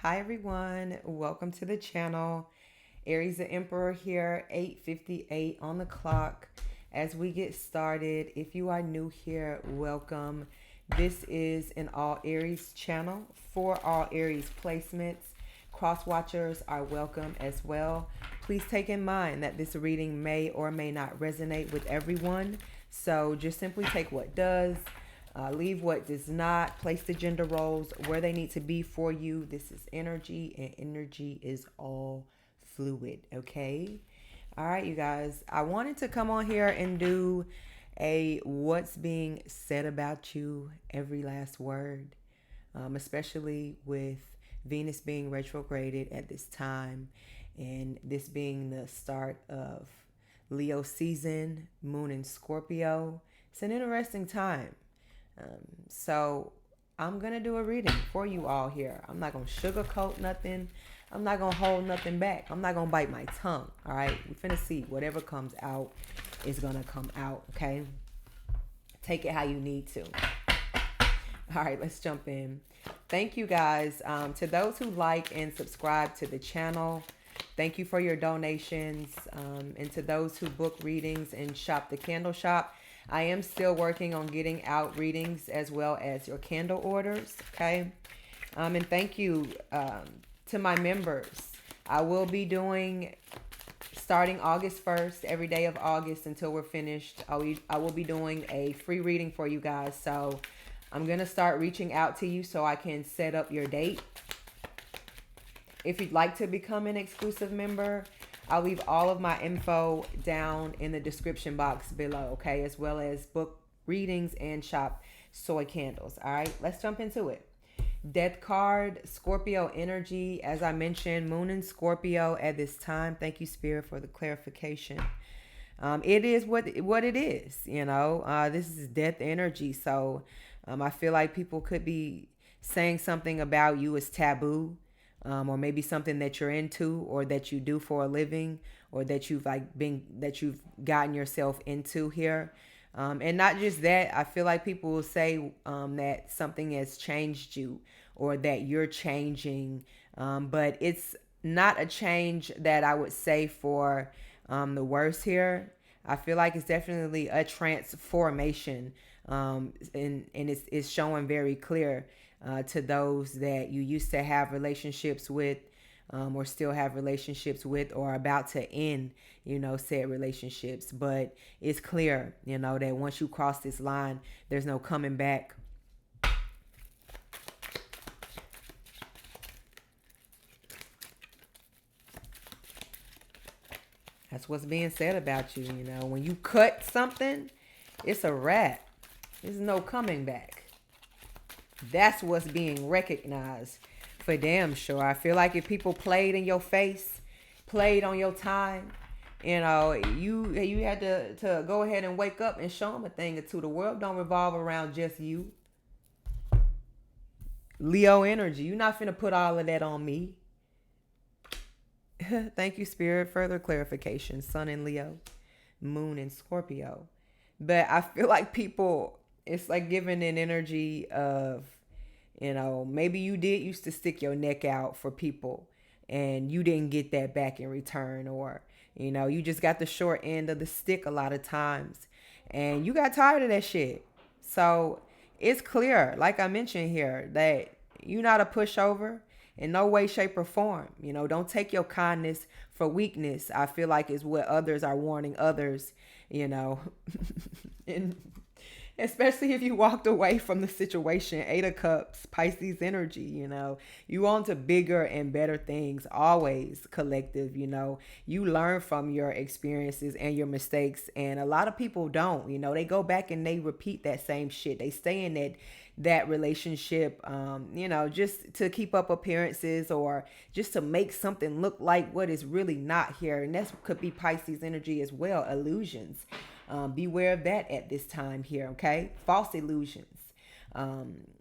Hi everyone, welcome to the channel. Aries the Emperor here, 8:58 on the clock. As we get started, if you are new here, welcome. This is an all Aries channel for all Aries placements. Cross watchers are welcome as well. Please take in mind that this reading may or may not resonate with everyone. So just simply take what does, leave what does not. Place the gender roles where they need to be for you. This is energy, and energy is all fluid, okay? All right, you guys. I wanted to come on here and do a what's being said about you, every last word, especially with Venus being retrograded at this time, and this being the start of Leo season, Moon in Scorpio. It's an interesting time. So I'm gonna do a reading for you all here. I'm not gonna sugarcoat nothing. I'm not gonna hold nothing back. I'm not gonna bite my tongue. All right, we're finna see whatever comes out is gonna come out. Okay, take it how you need to. All right, let's jump in. Thank you guys. To those who like and subscribe to the channel, thank you for your donations. And to those who book readings and shop the candle shop, I am still working on getting out readings as well as your candle orders. Okay. And thank you to my members. I will be doing, starting August 1st, every day of August until we're finished, I will be doing a free reading for you guys. So I'm going to start reaching out to you so I can set up your date. If you'd like to become an exclusive member, I'll leave all of my info down in the description box below, okay? As well as book readings and shop soy candles, all right? Let's jump into it. Death card, Scorpio energy. As I mentioned, Moon in Scorpio at this time. Thank you, Spirit, for the clarification. It is what it is, you know. This is death energy. So I feel like people could be saying something about you is taboo. Or maybe something that you're into or that you do for a living or that you've gotten yourself into here. And not just that, I feel like people will say that something has changed you or that you're changing. But it's not a change that I would say for the worse here. I feel like it's definitely a transformation. And it's showing very clear to those that you used to have relationships with, or still have relationships with, or about to end, said relationships. But it's clear, that once you cross this line, there's no coming back. That's what's being said about you. When you cut something, it's a wrap. There's no coming back. That's what's being recognized for damn sure. I feel like if people played in your face, played on your time, you had to go ahead and wake up and show them a thing or two. The world don't revolve around just you. Leo energy. You're not finna put all of that on me. Thank you, Spirit. Further clarification. Sun in Leo, Moon in Scorpio. But I feel like people, it's like giving an energy of, maybe you did used to stick your neck out for people and you didn't get that back in return, or, you just got the short end of the stick a lot of times and you got tired of that shit. So it's clear, like I mentioned here, that you're not a pushover in no way, shape, or form. Don't take your kindness for weakness. I feel like is what others are warning others, and especially if you walked away from the situation. 8 of Cups, Pisces energy. You on to bigger and better things, always collective. You learn from your experiences and your mistakes, and a lot of people don't. They go back and they repeat that same shit. They stay in that relationship, just to keep up appearances or just to make something look like what is really not here. And that could be Pisces energy as well, illusions. Beware of that at this time here, okay? False illusions.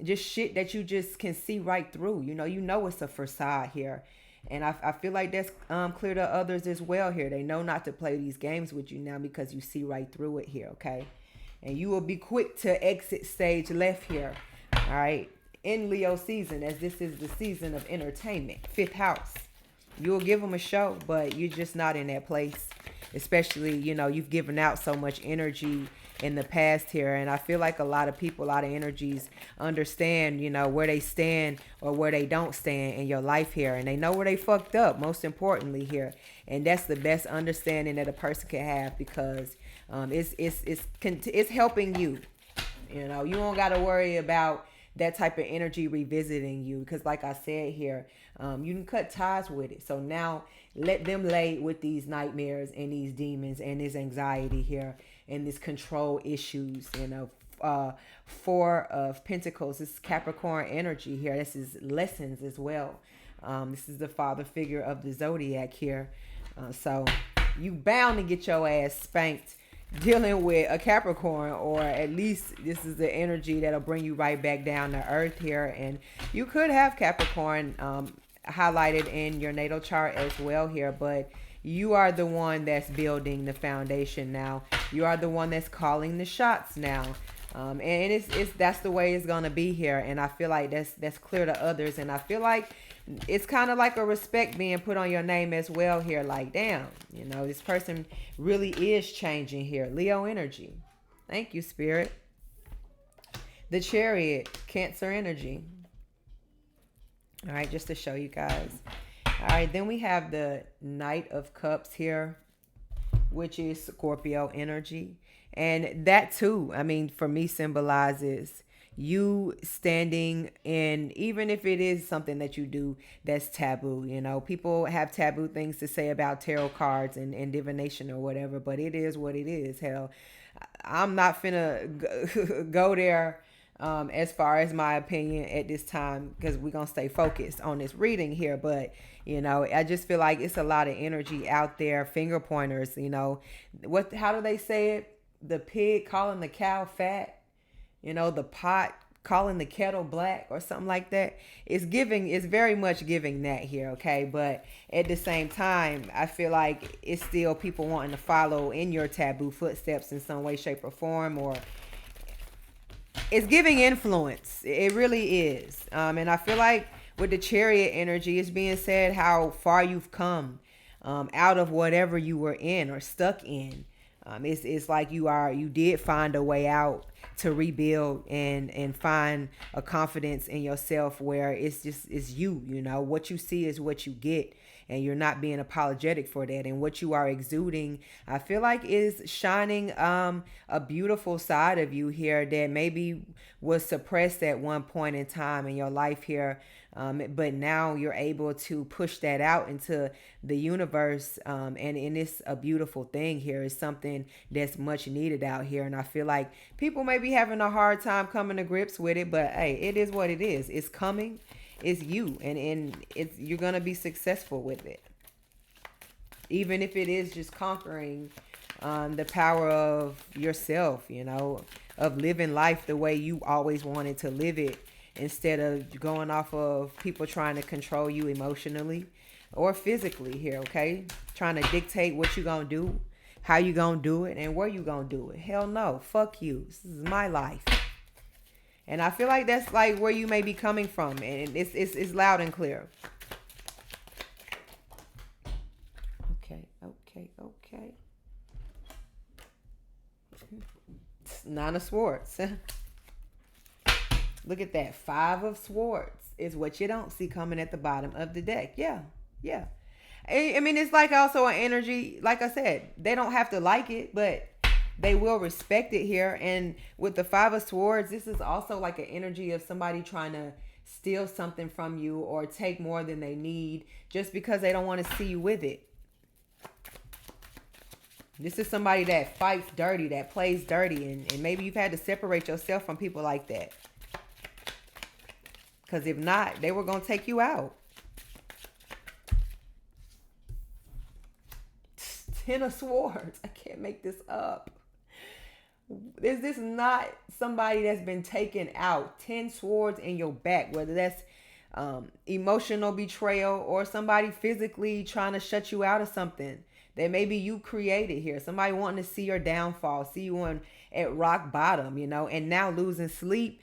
Just shit that you just can see right through. It's a facade here. And I feel like that's clear to others as well here. They know not to play these games with you now because you see right through it here, okay? And you will be quick to exit stage left here, all right? in Leo season, as this is the season of entertainment. Fifth house. You'll give them a show, but you're just not in that place. Especially, you've given out so much energy in the past here. And I feel like a lot of people, a lot of energies understand, where they stand or where they don't stand in your life here. And they know where they fucked up, most importantly here. And that's the best understanding that a person can have, because it's helping you. You don't got to worry about that type of energy revisiting you, because like I said here, you can cut ties with it. So now let them lay with these nightmares and these demons and this anxiety here and this control issues. Four of Pentacles, this is Capricorn energy here. This is lessons as well. This is the father figure of the zodiac here. So you bound to get your ass spanked dealing with a Capricorn, or at least this is the energy that'll bring you right back down to earth here. And you could have Capricorn highlighted in your natal chart as well here, but you are the one that's building the foundation now. You are the one that's calling the shots now. And it's that's the way it's gonna be here. And I feel like that's clear to others. And I feel like it's kind of like a respect being put on your name as well here. Like, damn, this person really is changing here. Leo energy. Thank you, Spirit. The Chariot, Cancer energy. All right, just to show you guys. All right, then we have the Knight of Cups here, which is Scorpio energy. And that too, for me, symbolizes you standing in, even if it is something that you do that's taboo. People have taboo things to say about tarot cards and divination or whatever, but it is what it is. Hell, I'm not finna go there as far as my opinion at this time, because we're gonna stay focused on this reading here. But I just feel like it's a lot of energy out there. Finger pointers. How do they say it? The pig calling the cow fat. The pot calling the kettle black, or something like that. It's very much giving that here, okay? But at the same time, I feel like it's still people wanting to follow in your taboo footsteps in some way, shape, or form, or it's giving influence. It really is. And I feel like with the Chariot energy, it's being said how far you've come out of whatever you were in or stuck in. It's like you did find a way out to rebuild and find a confidence in yourself where it's you. What you see is what you get, and you're not being apologetic for that. And what you are exuding, I feel like, is shining a beautiful side of you here that maybe was suppressed at one point in time in your life here. But now you're able to push that out into the universe. And it's a beautiful thing here. It's something that's much needed out here. And I feel like people may be having a hard time coming to grips with it, but hey, it is what it is. It's coming. It's you. And you're going to be successful with it. Even if it is just conquering the power of yourself, of living life the way you always wanted to live it, instead of going off of people trying to control you emotionally or physically here, okay? Trying to dictate what you gonna do, how you gonna do it, and where you gonna do it. Hell no. Fuck you. This is my life. And I feel like that's like where you may be coming from. And it's loud and clear. Okay. Nine of Swords. Look at that. Five of Swords is what you don't see coming at the bottom of the deck. Yeah. It's like also an energy. Like I said, they don't have to like it, but they will respect it here. And with the Five of Swords, this is also like an energy of somebody trying to steal something from you or take more than they need just because they don't want to see you with it. This is somebody that fights dirty, that plays dirty, and maybe you've had to separate yourself from people like that. Because if not, they were going to take you out. Ten of Swords. I can't make this up. Is this not somebody that's been taken out? 10 swords in your back, whether that's emotional betrayal or somebody physically trying to shut you out of something that maybe you created here. Somebody wanting to see your downfall, see you at rock bottom, and now losing sleep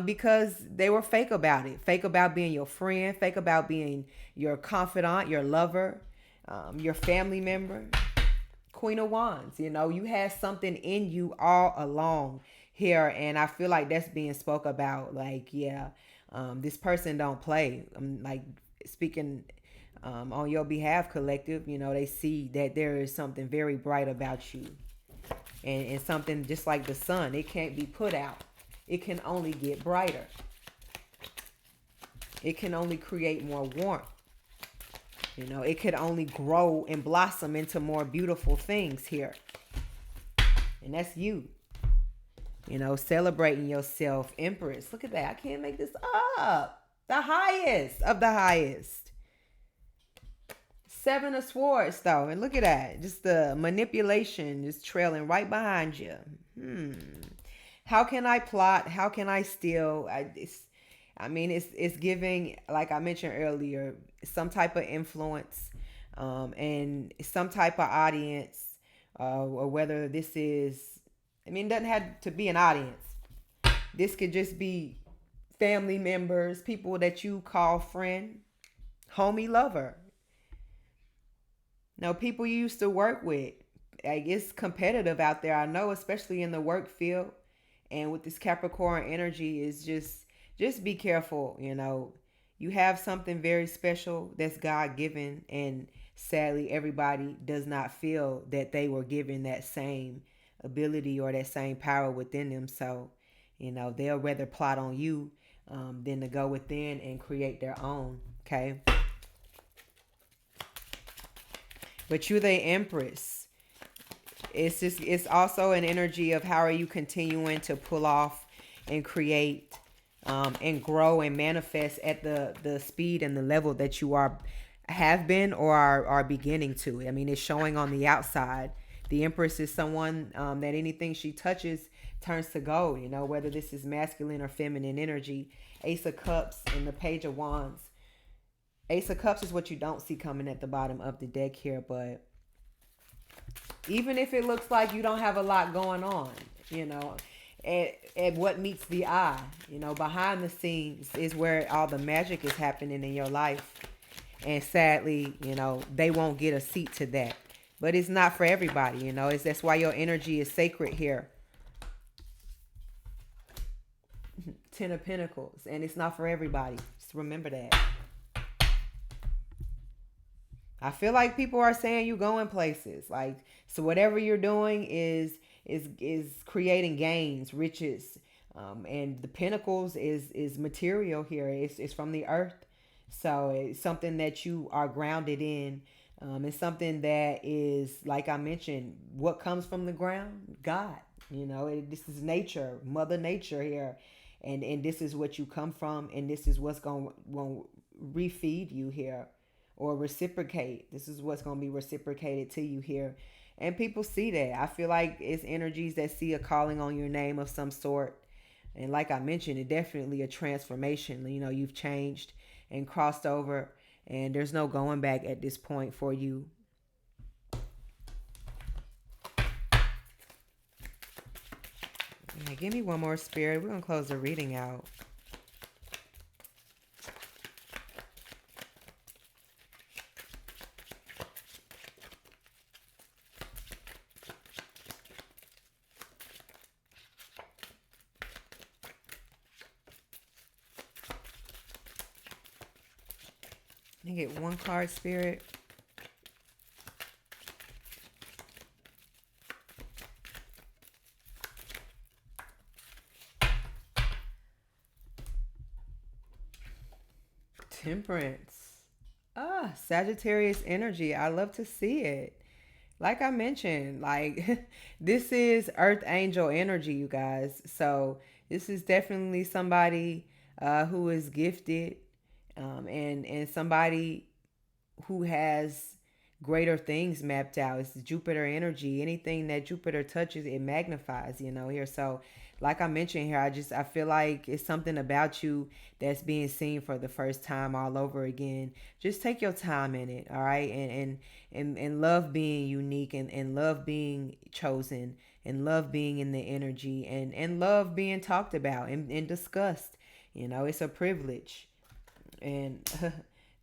because they were fake about it. Fake about being your friend, fake about being your confidant, your lover, your family member. Queen of Wands, you had something in you all along here, and I feel like that's being spoke about. Like, yeah, this person don't play. I'm like speaking on your behalf, collective. They see that there is something very bright about you, and something just like the sun. It can't be put out. It can only get brighter. It can only create more warmth. It could only grow and blossom into more beautiful things here. And that's you. Celebrating yourself. Empress. Look at that. I can't make this up. The highest of the highest. Seven of Swords, though. And look at that. Just the manipulation just trailing right behind you. How can I plot? How can I steal? It's giving, like I mentioned earlier, some type of influence, and some type of audience, or whether this is, it doesn't have to be an audience. This could just be family members, people that you call friend, homie, lover. People you used to work with. Like, it's competitive out there, I know, especially in the work field. And with this Capricorn energy, is just be careful. You have something very special that's God given, and sadly everybody does not feel that they were given that same ability or that same power within them. So they'll rather plot on you than to go within and create their own. Okay, but you're the Empress. It's also an energy of how are you continuing to pull off and create, and grow and manifest at the speed and the level that you have been or are beginning to. It's showing on the outside. The Empress is someone that anything she touches turns to gold, whether this is masculine or feminine energy. Ace of Cups and the Page of Wands. Ace of Cups is what you don't see coming at the bottom of the deck here, but even if it looks like you don't have a lot going on, at what meets the eye, behind the scenes is where all the magic is happening in your life. And sadly, they won't get a seat to that. But it's not for everybody, that's why your energy is sacred here. Ten of Pentacles, and it's not for everybody. Just remember that. I feel like people are saying you going places. Like, so whatever you're doing is creating gains, riches, and the Pentacles is material here. It's from the earth, so it's something that you are grounded in. It's something that is, like I mentioned, what comes from the ground, God. This is nature, Mother Nature here, and this is what you come from, and this is what's going to refeed you here. Or reciprocate. This is what's going to be reciprocated to you here. And people see that. I feel like it's energies that see a calling on your name of some sort. And like I mentioned, it definitely a transformation. You've changed and crossed over. And there's no going back at this point for you. Yeah, give me one more, Spirit. We're going to close the reading out. I get one card, Spirit. Temperance. Sagittarius energy. I love to see it. Like I mentioned, like this is Earth Angel energy, you guys. So this is definitely somebody who is gifted, and somebody who has greater things mapped out. It's Jupiter energy. Anything that Jupiter touches, it magnifies, here. So like I mentioned here, I feel like it's something about you that's being seen for the first time all over again. Just take your time in it, all right? And love being unique, and love being chosen, and love being in the energy, and love being talked about and discussed. It's a privilege. And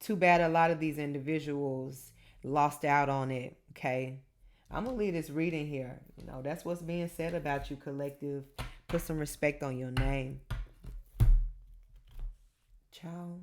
too bad a lot of these individuals lost out on it. Okay, I'm gonna leave this reading here. That's what's being said about you, collective. Put some respect on your name. Ciao.